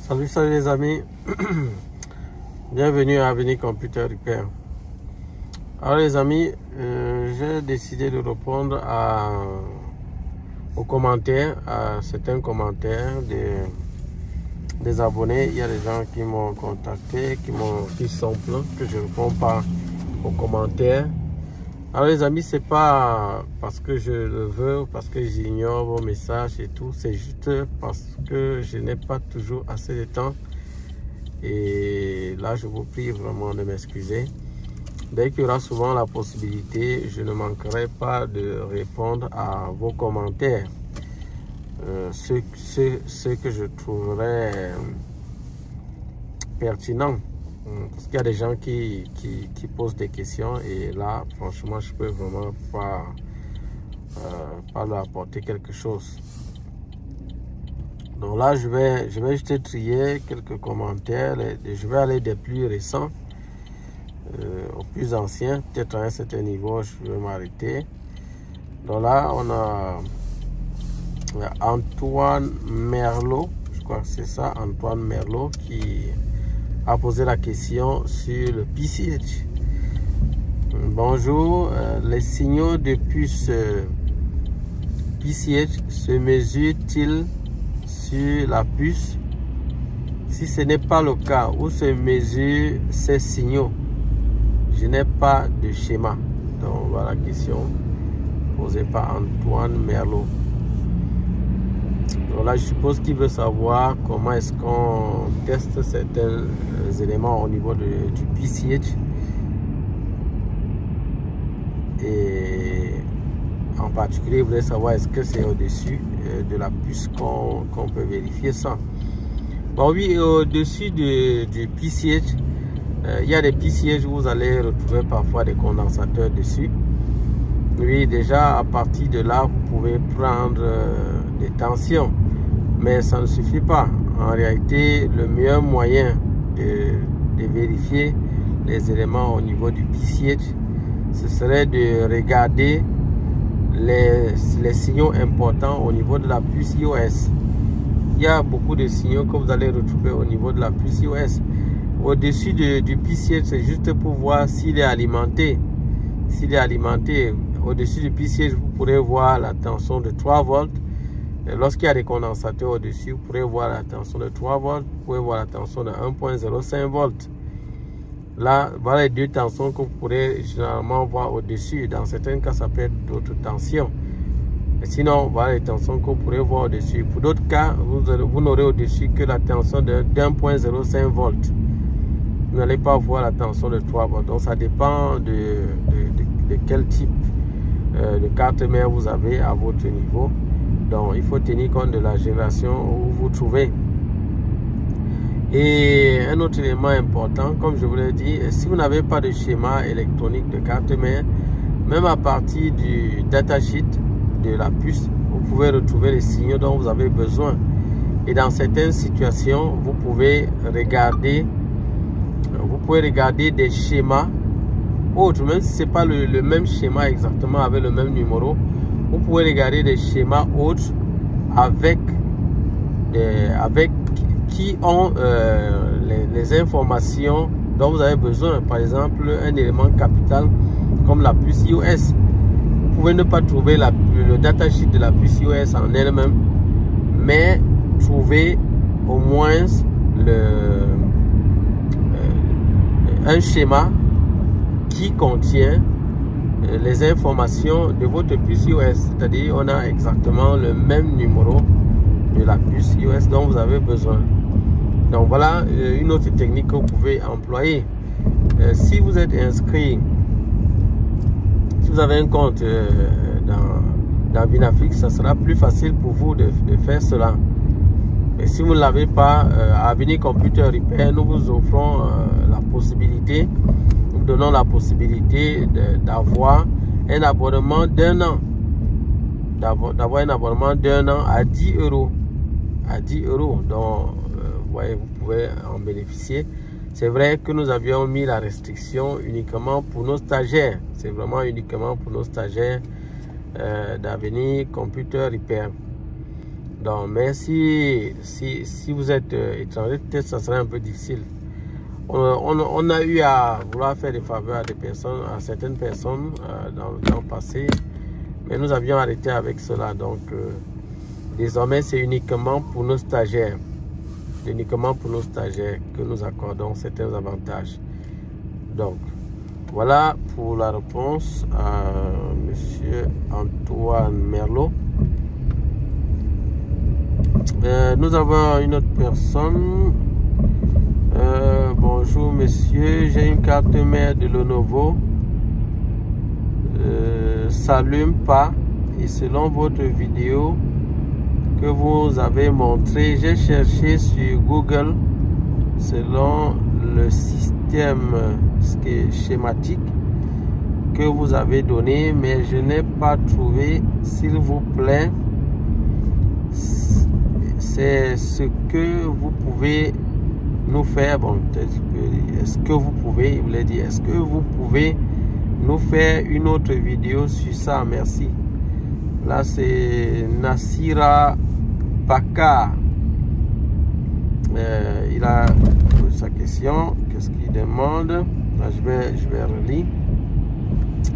Salut les amis, bienvenue à Avenir Computer Repair. Alors les amis, j'ai décidé de répondre aux commentaires, à certains commentaires des abonnés. Il y a des gens qui m'ont contacté, qui sont plaints que je ne réponds pas aux commentaires. Alors les amis, c'est pas parce que je le veux, parce que j'ignore vos messages et tout, c'est juste parce que je n'ai pas toujours assez de temps. Et là, je vous prie vraiment de m'excuser. Dès qu'il y aura souvent la possibilité, je ne manquerai pas de répondre à vos commentaires. Ce que je trouverais pertinent. Parce qu'il y a des gens qui posent des questions et là, franchement, je peux vraiment pas leur apporter quelque chose. Donc là, je vais juste trier quelques commentaires. Je vais aller des plus récents aux plus anciens. Peut-être à un certain niveau, je vais m'arrêter. Donc là, on a Antoine Merlot. Je crois que c'est ça, Antoine Merlot, qui a posé la question sur le PCH. Bonjour, les signaux de puce PCH se mesurent-ils sur la puce? Si ce n'est pas le cas, où se mesurent ces signaux? Je n'ai pas de schéma. Donc voilà la question posée par Antoine Merlot. Donc là, je suppose qu'il veut savoir comment est-ce qu'on teste certains éléments au niveau du PCH. Et en particulier, il voudrait savoir est-ce que c'est au-dessus de la puce qu'on peut vérifier ça. Bon oui, au-dessus du PCH, il y a des PCH où vous allez retrouver parfois des condensateurs dessus. Oui, déjà à partir de là, vous pouvez prendre des tensions. Mais ça ne suffit pas. En réalité, le meilleur moyen de vérifier les éléments au niveau du PCH, ce serait de regarder les signaux importants au niveau de la puce iOS. Il y a beaucoup de signaux que vous allez retrouver au niveau de la puce iOS. Au-dessus du PCH, c'est juste pour voir s'il est alimenté. S'il est alimenté, au-dessus du PCH, vous pourrez voir la tension de 3 volts. Lorsqu'il y a des condensateurs au-dessus, vous pourrez voir la tension de 3 volts, vous pouvez voir la tension de 1.05 volts. Là, voilà les deux tensions que vous pourrez généralement voir au-dessus. Dans certains cas, ça peut être d'autres tensions. Et sinon, voilà les tensions que vous pourrez voir au-dessus. Pour d'autres cas, vous n'aurez au-dessus que la tension de 1.05 volts. Vous n'allez pas voir la tension de 3 volts. Donc, ça dépend de quel type de carte mère vous avez à votre niveau. Donc, il faut tenir compte de la génération où vous vous trouvez. Et un autre élément important, comme je vous l'ai dit, si vous n'avez pas de schéma électronique de carte mère, même à partir du datasheet de la puce, vous pouvez retrouver les signaux dont vous avez besoin. Et dans certaines situations, vous pouvez regarder des schémas autres, même si ce n'est pas le même schéma exactement avec le même numéro. Vous pouvez regarder des schémas autres avec qui ont les informations dont vous avez besoin. Par exemple, un élément capital comme la puce iOS. Vous pouvez ne pas trouver le datasheet de la puce iOS en elle-même, mais trouver au moins un schéma qui contient les informations de votre puce iOS, c'est-à-dire on a exactement le même numéro de la puce iOS dont vous avez besoin. Donc voilà une autre technique que vous pouvez employer. Si vous êtes inscrit, si vous avez un compte dans Vinafix, ça sera plus facile pour vous de faire cela. Et si vous ne l'avez pas, à Avenir Computer Repair, nous vous offrons la possibilité, nous vous donnons la possibilité d'avoir un abonnement d'un an. D'avoir un abonnement d'un an à 10 €. À 10 €. Donc, vous voyez, vous pouvez en bénéficier. C'est vrai que nous avions mis la restriction uniquement pour nos stagiaires. C'est vraiment uniquement pour nos stagiaires d'Avenir Computer Repair. Donc, mais si vous êtes étranger, peut-être ça serait un peu difficile. On a eu à vouloir faire des faveurs à des personnes, à certaines personnes dans le temps passé, mais nous avions arrêté avec cela. Donc, désormais, c'est uniquement pour nos stagiaires. Uniquement pour nos stagiaires que nous accordons certains avantages. Donc, voilà pour la réponse à M. Antoine Merlot. Nous avons une autre personne. Bonjour monsieur, j'ai une carte mère de Lenovo. S'allume pas. Et selon votre vidéo que vous avez montré, j'ai cherché sur Google selon le système schématique que vous avez donné, mais je n'ai pas trouvé. S'il vous plaît, c'est ce que vous pouvez nous faire. Bon, est-ce que vous pouvez, il voulait dire, est-ce que vous pouvez nous faire une autre vidéo sur ça? Merci. Là, c'est Nassira Bakar. Il a posé sa question. Qu'est-ce qu'il demande? Là, je vais relire.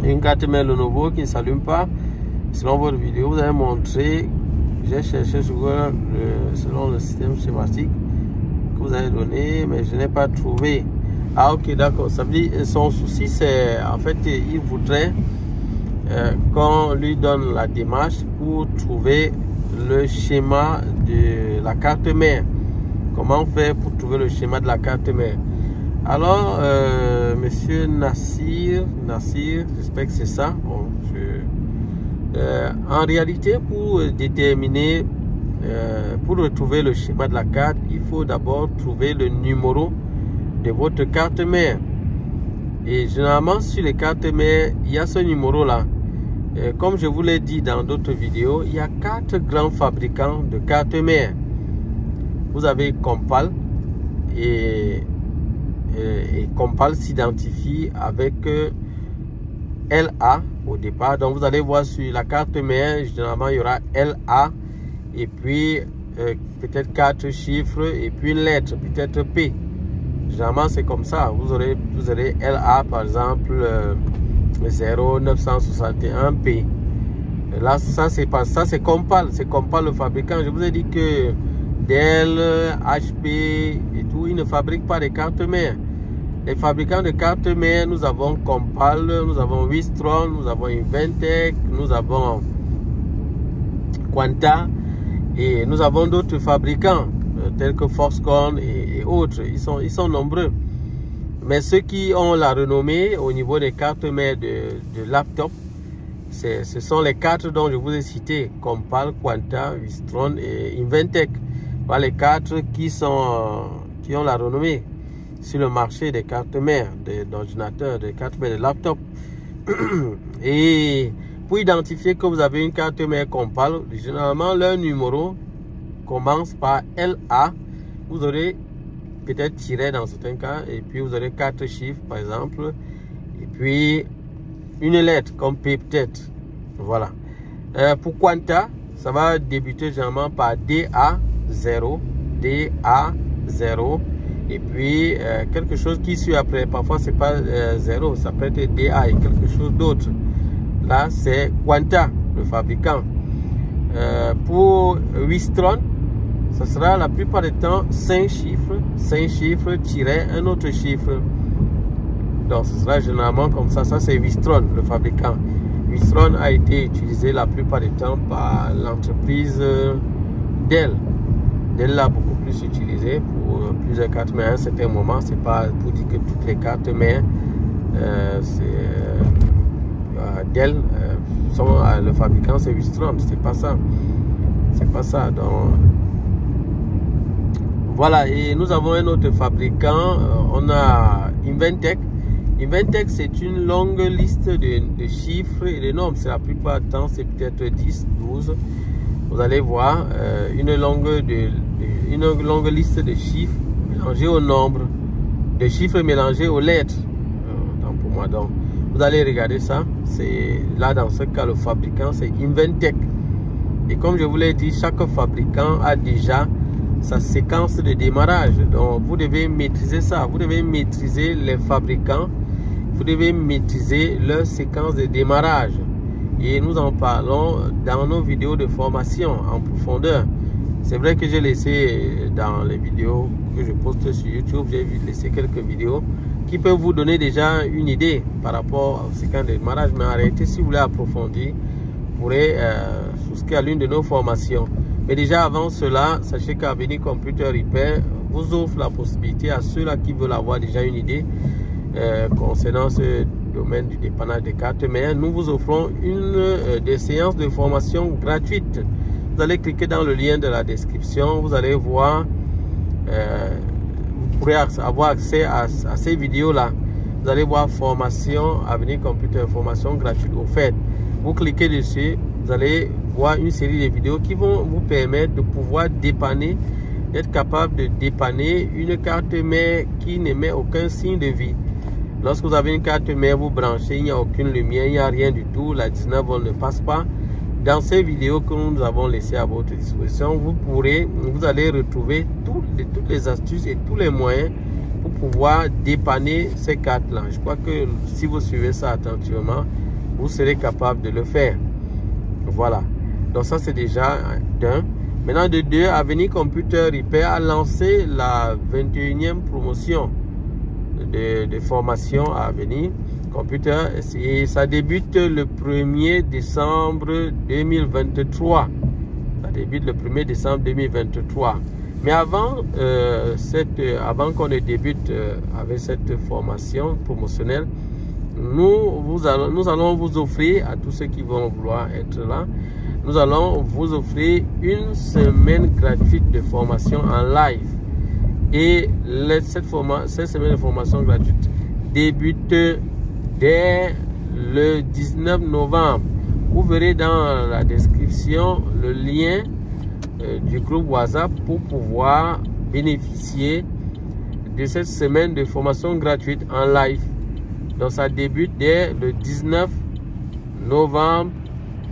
Une carte mère Lenovo qui ne s'allume pas. Selon votre vidéo, vous avez montré. J'ai cherché sur Google selon le système schématique que vous avez donné, mais je n'ai pas trouvé. Ah, ok, d'accord. Ça veut dire son souci, c'est en fait, il voudrait qu'on lui donne la démarche pour trouver le schéma de la carte mère. Comment faire pour trouver le schéma de la carte mère? Alors, monsieur Nassir, j'espère que c'est ça. Bon, en réalité, pour déterminer, pour retrouver le schéma de la carte, il faut d'abord trouver le numéro de votre carte mère. Et généralement, sur les cartes mères, il y a ce numéro-là. Comme je vous l'ai dit dans d'autres vidéos, il y a 4 grands fabricants de cartes mères. Vous avez Compal et Compal s'identifie avec LA au départ. Donc vous allez voir sur la carte mère, généralement il y aura LA et puis peut-être 4 chiffres et puis une lettre, peut-être P. Généralement c'est comme ça. Vous aurez LA par exemple 0961P. Là ça c'est pas ça, c'est Compal le fabricant. Je vous ai dit que Dell, HP et tout, ils ne fabriquent pas des cartes mères. Les fabricants de cartes mères, nous avons Compal, nous avons Wistron, nous avons Inventec, nous avons Quanta et nous avons d'autres fabricants tels que Foxconn et autres. Ils sont nombreux. Mais ceux qui ont la renommée au niveau des cartes mères de laptop, ce sont les 4 dont je vous ai cité: Compal, Quanta, Wistron et Inventec. Voilà les 4 qui ont la renommée sur le marché des cartes mères, d'ordinateurs, des cartes mères de laptop. Et pour identifier que vous avez une carte mère Compal, généralement leur numéro commence par LA. Vous aurez peut-être tiré dans certains cas, et puis vous aurez 4 chiffres par exemple, et puis une lettre comme P peut-être. Voilà. Pour Quanta, ça va débuter généralement par DA0, et puis quelque chose qui suit après. Parfois c'est pas 0, ça peut être DA et quelque chose d'autre. Là c'est Quanta, le fabricant. Pour Wistron, ça sera la plupart du temps 5 chiffres tiré un autre chiffre. Donc ce sera généralement comme ça. Ça c'est Wistron, le fabricant. Wistron a été utilisé la plupart du temps par l'entreprise Dell. Dell l'a beaucoup plus utilisé pour plusieurs cartes mères. À un certain moment, c'est pas pour dire que toutes les cartes mères, Dell, le fabricant c'est Wistron. C'est pas ça. C'est pas ça. Donc voilà. Et nous avons un autre fabricant. On a Inventec. Inventec, c'est une longue liste de chiffres et de nombres. C'est la plupart du temps, c'est peut-être 10, 12. Vous allez voir une longue liste de chiffres mélangés aux nombres, de chiffres mélangés aux lettres. Donc pour moi, donc vous allez regarder ça. C'est là dans ce cas le fabricant, c'est Inventec. Et comme je vous l'ai dit, chaque fabricant a déjà sa séquence de démarrage. Donc vous devez maîtriser ça. Vous devez maîtriser les fabricants. Vous devez maîtriser leur séquence de démarrage. Et nous en parlons dans nos vidéos de formation en profondeur. C'est vrai que j'ai laissé dans les vidéos que je poste sur YouTube, j'ai laissé quelques vidéos qui peuvent vous donner déjà une idée par rapport aux séquences de démarrage. Mais en réalité, si vous voulez approfondir, vous pourrez souscrire à l'une de nos formations. Mais déjà avant cela, sachez qu'Avenir Computer Repair vous offre la possibilité à ceux-là qui veulent avoir déjà une idée concernant ce domaine du dépannage des cartes mères. Nous vous offrons des séances de formation gratuites. Vous allez cliquer dans le lien de la description, vous allez voir, vous pourrez avoir accès à ces vidéos-là. Vous allez voir formation, Avenir Computer, formation gratuite offerte. Vous cliquez dessus, vous allez voir une série de vidéos qui vont vous permettre de pouvoir dépanner, d'être capable de dépanner une carte mère qui n'émet aucun signe de vie. Lorsque vous avez une carte mère, vous branchez, il n'y a aucune lumière, il n'y a rien du tout, la 19 volts ne passe pas. Dans ces vidéos que nous avons laissées à votre disposition, vous allez retrouver toutes les astuces et tous les moyens pour pouvoir dépanner ces cartes-là. Je crois que si vous suivez ça attentivement, vous serez capable de le faire. Voilà. Donc ça, c'est déjà d'un. Maintenant, de deux, Avenir Computer Repair a lancé la 21e promotion de formation à Avenir Computer et ça débute le 1er décembre 2023. Ça débute le 1er décembre 2023. Mais avant qu'on ne débute avec cette formation promotionnelle, nous allons vous offrir à tous ceux qui vont vouloir être là, nous allons vous offrir une semaine gratuite de formation en live. Et cette semaine de formation gratuite débute dès le 19 novembre. Vous verrez dans la description le lien du groupe WhatsApp pour pouvoir bénéficier de cette semaine de formation gratuite en live. Donc ça débute dès le 19 novembre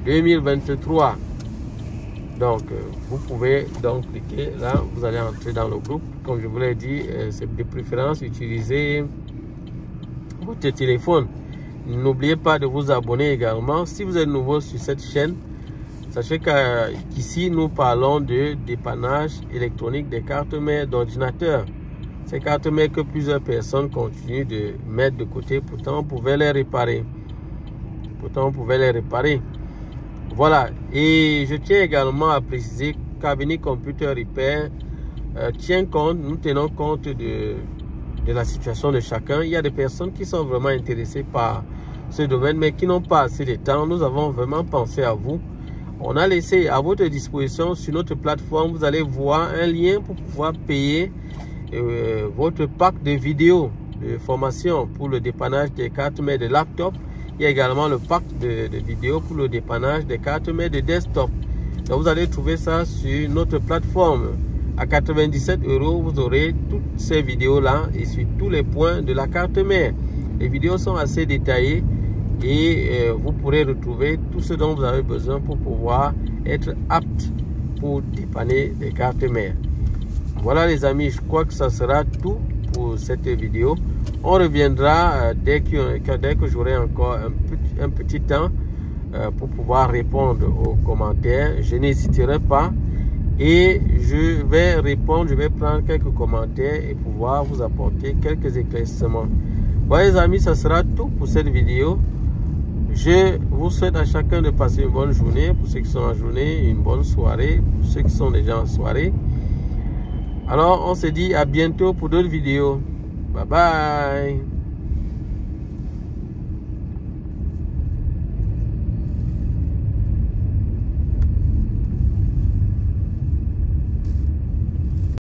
2023. Donc vous pouvez donc cliquer là, vous allez entrer dans le groupe. Comme je vous l'ai dit, c'est de préférence utiliser votre téléphone. N'oubliez pas de vous abonner également. Si vous êtes nouveau sur cette chaîne, sachez qu'ici nous parlons de dépannage électronique des cartes mères d'ordinateur. Ces cartes mères que plusieurs personnes continuent de mettre de côté, pourtant on pouvait les réparer. Voilà. Et je tiens également à préciser qu'Avenir Computer Repair nous tenons compte de la situation de chacun. Il y a des personnes qui sont vraiment intéressées par ce domaine, mais qui n'ont pas assez de temps. Nous avons vraiment pensé à vous. On a laissé à votre disposition sur notre plateforme, vous allez voir un lien pour pouvoir payer votre pack de vidéos de formation pour le dépannage des cartes mères de laptop. Il y a également le pack de vidéos pour le dépannage des cartes mères de desktop. Donc vous allez trouver ça sur notre plateforme. À 97 €, vous aurez toutes ces vidéos-là et sur tous les points de la carte mère. Les vidéos sont assez détaillées et vous pourrez retrouver tout ce dont vous avez besoin pour pouvoir être apte pour dépanner des cartes mères. Voilà les amis, je crois que ça sera tout pour cette vidéo. On reviendra dès que j'aurai encore un petit temps pour pouvoir répondre aux commentaires. Je n'hésiterai pas. Et je vais répondre, je vais prendre quelques commentaires et pouvoir vous apporter quelques éclaircissements. Voilà les amis, ça sera tout pour cette vidéo. Je vous souhaite à chacun de passer une bonne journée. Pour ceux qui sont en journée, une bonne soirée. Pour ceux qui sont déjà en soirée. Alors on se dit à bientôt pour d'autres vidéos. Bye bye.